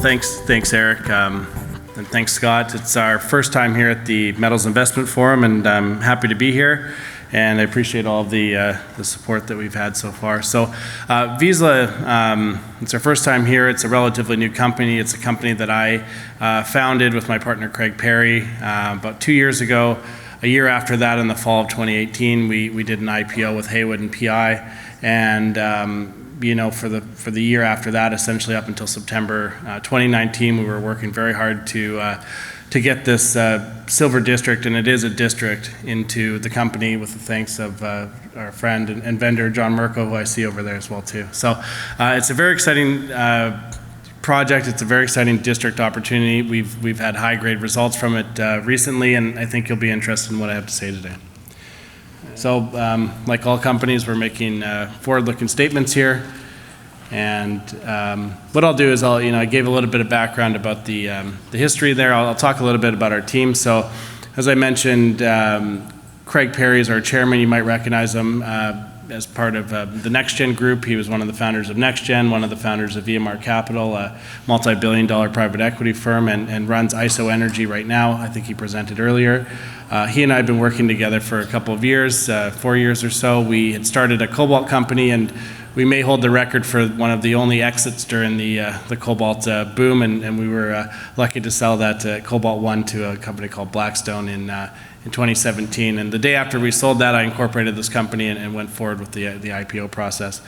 thanks, Eric, and thanks, Scott. It's our first time here at the Metals Investment Forum, and I'm happy to be here. And I appreciate all of the support that we've had so far. So Vizsla, it's our first time here. It's a relatively new company. It's a company that I founded with my partner Craig Perry about 2 years ago. A year after that, in the fall of 2018, we did an IPO with Haywood and PI, and for the year after that, essentially up until September 2019, we were working very hard to get this silver district, and it is a district, into the company, with the thanks of our friend and vendor John Merkel, who I see over there as well too. So it's a very exciting project. It's a very exciting district opportunity. We've had high grade results from it recently, and I think you'll be interested in what I have to say today. So like all companies, we're making forward-looking statements here. And what I'll do is I gave a little bit of background about the history there. I'll talk a little bit about our team. So as I mentioned, Craig Perry is our chairman. You might recognize him as part of the NextGen group. He was one of the founders of NextGen, one of the founders of VMR Capital, a multi-billion-dollar private equity firm, and runs ISO Energy right now. I think he presented earlier. He and I have been working together for a couple of years, 4 years or so. We had started a cobalt company, and we may hold the record for one of the only exits during the cobalt boom, and we were lucky to sell that Cobalt 1 to a company called Blackstone in 2017. And the day after we sold that, I incorporated this company and went forward with the IPO process.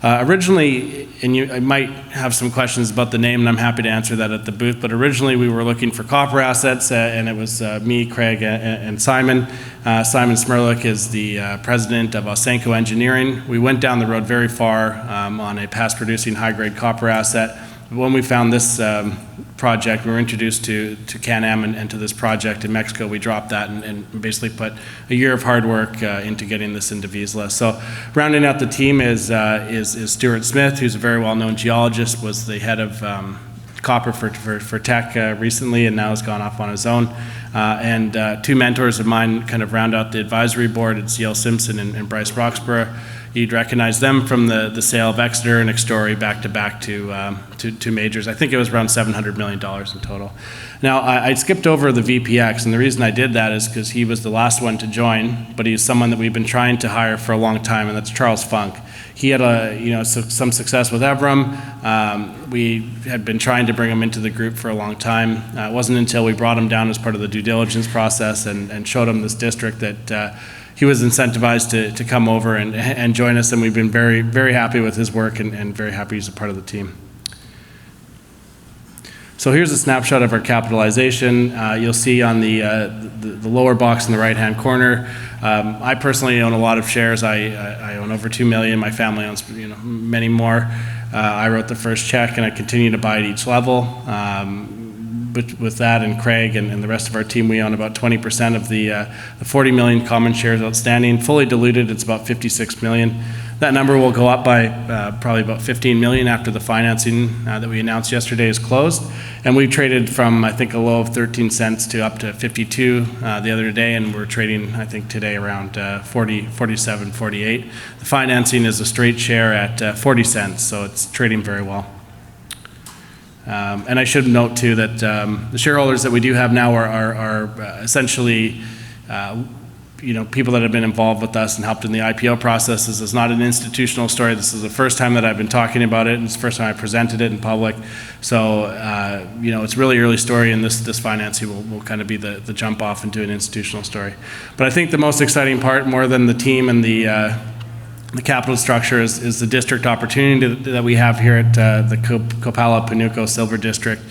Originally, and I might have some questions about the name, and I'm happy to answer that at the booth, but originally we were looking for copper assets, and it was me, Craig, and Simon. Simon Smirlik is the president of Ausenco Engineering. We went down the road very far on a past-producing high-grade copper asset. When we found this project, we were introduced to Can-Am and to this project in Mexico. We dropped that and basically put a year of hard work into getting this into Vizsla. So rounding out the team is Stuart Smith, who's a very well-known geologist, was the head of copper for Teck recently, and now has gone off on his own. And two mentors of mine kind of round out the advisory board. It's Yale Simpson and Bryce Roxburgh. You'd recognize them from the sale of Exeter and Extory back to majors. I think it was around $700 million in total. Now, I skipped over the VPX, and the reason I did that is because he was the last one to join, but he's someone that we've been trying to hire for a long time, and that's Charles Funk. He had some success with Evram. We had been trying to bring him into the group for a long time. It wasn't until we brought him down as part of the due diligence process and showed him this district that he was incentivized to come over and join us, and we've been very, very happy with his work and very happy he's a part of the team. So here's a snapshot of our capitalization. You'll see on the lower box in the right-hand corner. I personally own a lot of shares. I own over 2 million. My family owns many more. I wrote the first check, and I continue to buy at each level. But with that and Craig and the rest of our team, we own about 20% of the 40 million common shares outstanding. Fully diluted, it's about 56 million. That number will go up by probably about 15 million after the financing that we announced yesterday is closed. And we traded from, I think, a low of 13 cents to up to 52 the other day, and we're trading, I think, today around 47, 48. The financing is a straight share at 40 cents, so it's trading very well. And I should note too that the shareholders that we do have now are essentially people that have been involved with us and helped in the IPO process. This is not an institutional story. This is the first time that I've been talking about it, and it's the first time I presented it in public. So it's really early story, and this financing will kind of be the jump off into an institutional story. But I think the most exciting part, more than the team and the capital structure, is the district opportunity that we have here at the Copala Panuco Silver District,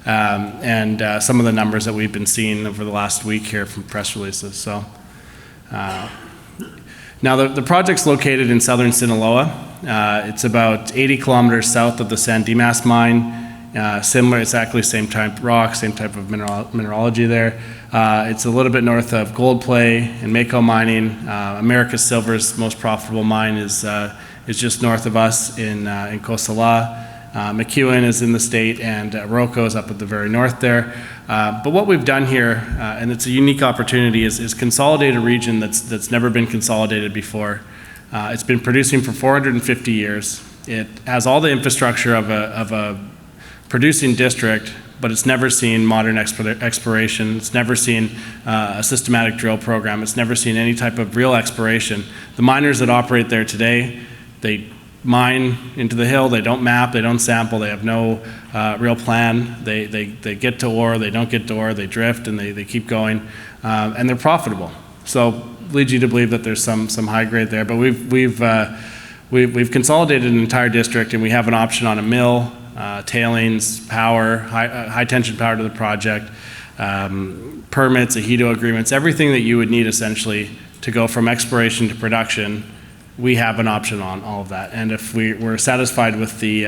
and some of the numbers that we've been seeing over the last week here from press releases. So, now the project's located in southern Sinaloa. It's about 80 kilometers south of the San Dimas mine. Similar, it's actually same type rock, same type of mineralogy there. It's a little bit north of Gold Play and Mako mining. America's Silver's most profitable mine is just north of us in Cosala. McEwen is in the state, and Rocco is up at the very north there. But what we've done here, and it's a unique opportunity, is consolidate a region that's never been consolidated before. It's been producing for 450 years. It has all the infrastructure of a producing district, but it's never seen modern exploration. It's never seen a systematic drill program. It's never seen any type of real exploration. The miners that operate there today, they mine into the hill, they don't map, they don't sample, they have no real plan. They get to ore, they don't get to ore, they drift, and they keep going, and they're profitable. So leads you to believe that there's some high grade there. But we've consolidated an entire district, and we have an option on a mill, tailings, power, high tension power to the project, permits, AHIDO agreements, everything that you would need essentially to go from exploration to production. We have an option on all of that. And if we're satisfied with the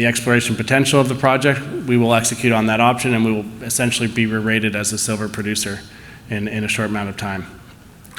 exploration potential of the project, we will execute on that option, and we will essentially be re-rated as a silver producer in a short amount of time.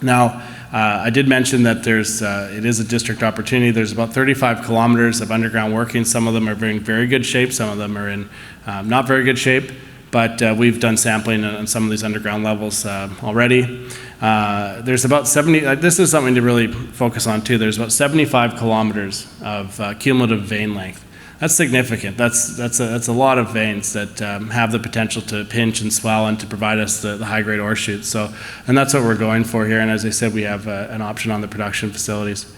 Now, I did mention that it is a district opportunity. There's about 35 kilometers of underground workings. Some of them are in very good shape, some of them are in not very good shape, but we've done sampling on some of these underground levels already. There's about 70, this is something to really focus on too, there's about 75 kilometers of cumulative vein length. That's significant. That's a lot of veins that have the potential to pinch and swell and to provide us the high-grade ore shoots. So, and that's what we're going for here. And as I said, we have an option on the production facilities.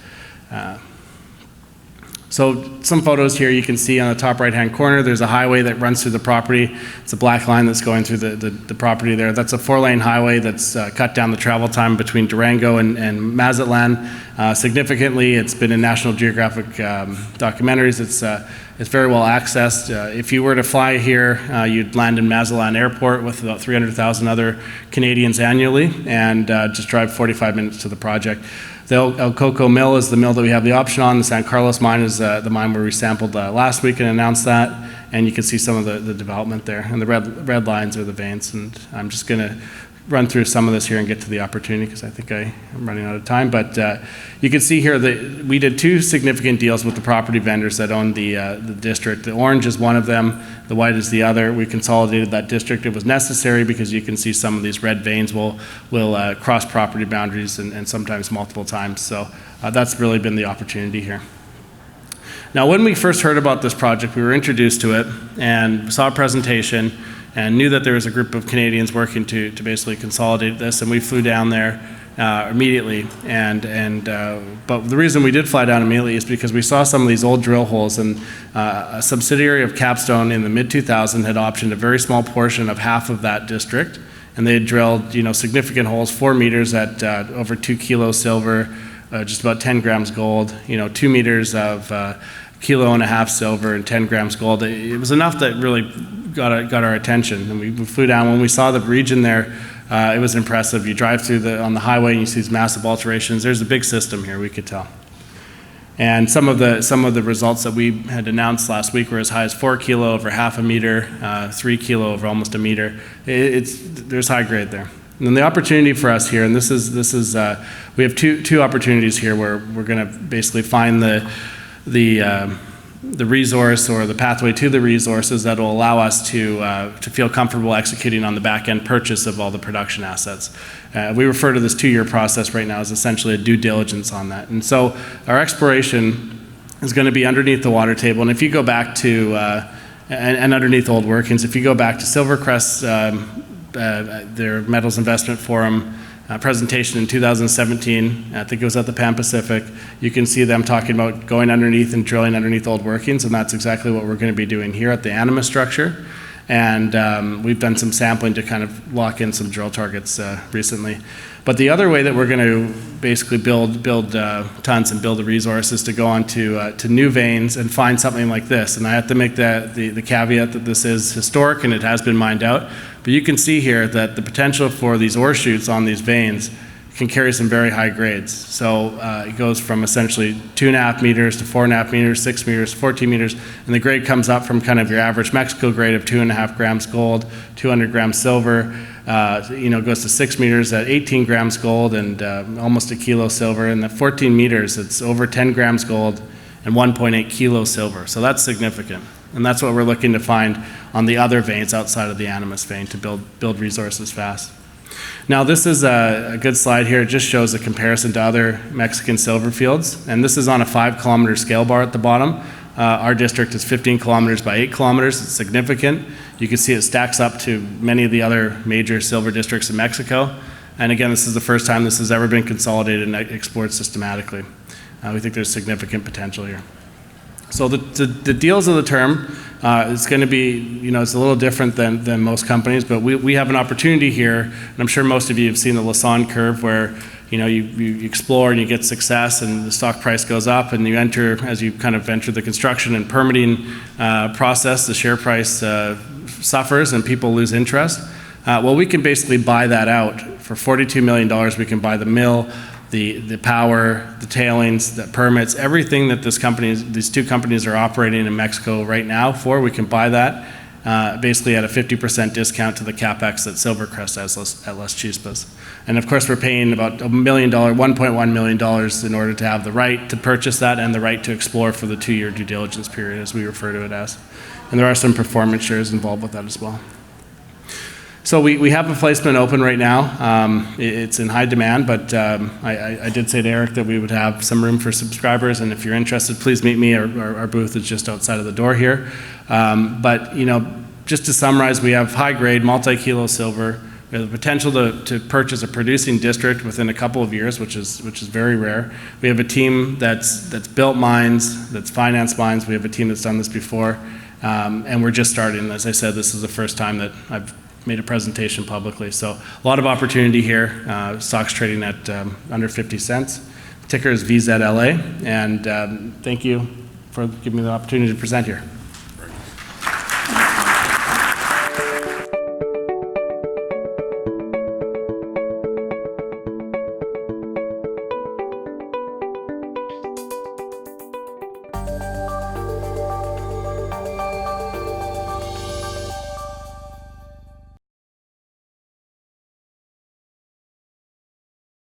So some photos here you can see on the top right-hand corner. There's a highway that runs through the property. It's a black line that's going through the property there. That's a 4-lane highway that's cut down the travel time between Durango and Mazatlan significantly. It's been in National Geographic documentaries. It's very well accessed. If you were to fly here, you'd land in Mazatlan Airport with about 300,000 other Canadians annually, and just drive 45 minutes to the project. The El Coco mill is the mill that we have the option on. The San Carlos mine is the mine where we sampled last week and announced that, and you can see some of the development there. And the red lines are the veins, and I'm just going to run through some of this here and get to the opportunity because I think I'm running out of time. But you can see here that we did 2 significant deals with the property vendors that own the district. The orange is one of them, the white is the other. We consolidated that district. It was necessary because you can see some of these red veins will cross property boundaries and sometimes multiple times. So that's really been the opportunity here. Now, when we first heard about this project, we were introduced to it and saw a presentation and knew that there was a group of Canadians working to basically consolidate this, and we flew down there immediately. But the reason we did fly down immediately is because we saw some of these old drill holes, and a subsidiary of Capstone in the mid-2000s had optioned a very small portion of half of that district, and they had drilled significant holes, 4 meters at over 2 kilos silver, just about 10 grams gold, 2 meters of 1.5 kilos silver and 10 grams gold. It was enough that really got our attention, and we flew down. When we saw the region there, it was impressive. You drive through on the highway and you see these massive alterations. There's a big system here, we could tell. And some of the results that we had announced last week were as high as 4 kilo over 0.5 meter, 3 kilo over almost 1 meter. There's high grade there. And then the opportunity for us here, and this is we have two opportunities here where we're going to basically find the resource or the pathway to the resources that will allow us to feel comfortable executing on the back-end purchase of all the production assets. We refer to this 2-year process right now as essentially a due diligence on that. And so our exploration is going to be underneath the water table. And if you go back to, and underneath Old Workings, if you go back to Silvercrest's, their Metals Investment Forum presentation in 2017, I think it was at the Pan Pacific, you can see them talking about going underneath and drilling underneath Old Workings, and that's exactly what we're going to be doing here at the Animus structure. And we've done some sampling to kind of lock in some drill targets recently. But the other way that we're going to basically build tons and build a resource is to go on to new veins and find something like this. And I have to make the caveat that this is historic and it has been mined out. But you can see here that the potential for these ore shoots on these veins can carry some very high grades. So it goes from essentially 2.5 meters to 4.5 meters, 6 meters, 14 meters, and the grade comes up from kind of your average Mexico grade of 2.5 grams gold, 200 grams silver, goes to 6 meters at 18 grams gold and almost 1 kilo silver, and at 14 meters it's over 10 grams gold and 1.8 kilos silver. So that's significant. And that's what we're looking to find on the other veins outside of the Animus vein to build resources fast. Now this is a good slide here. It just shows a comparison to other Mexican silver fields. And this is on a 5-kilometer scale bar at the bottom. Our district is 15 kilometers by 8 kilometers. It's significant. You can see it stacks up to many of the other major silver districts in Mexico. And again, this is the first time this has ever been consolidated and explored systematically. We think there's significant potential here. So the deals of the term is going to be, it's a little different than most companies, but we have an opportunity here, and I'm sure most of you have seen the Lassonde curve where you explore and you get success and the stock price goes up, and you enter, as you kind of enter the construction and permitting process, the share price suffers and people lose interest. Well, we can basically buy that out. For $42 million, we can buy the mill, the power, the tailings, the permits, everything that these two companies are operating in Mexico right now for, we can buy that basically at a 50% discount to the capex that Silvercrest has at Las Chispas. And of course, we're paying about $1.1 million in order to have the right to purchase that and the right to explore for the 2-year due diligence period, as we refer to it as. And there are some performance shares involved with that as well. So we have a placement open right now. It's in high demand, but I did say to Eric that we would have some room for subscribers, and if you're interested, please meet me. Our booth is just outside of the door here. But just to summarize, we have high-grade, multi-kilo silver. We have the potential to purchase a producing district within a couple of years, which is very rare. We have a team that's built mines, that's financed mines. We have a team that's done this before, and we're just starting. As I said, this is the first time that I've made a presentation publicly. So a lot of opportunity here. Stock's trading at under 50 cents. Ticker is VZLA, and thank you for giving me the opportunity to present here.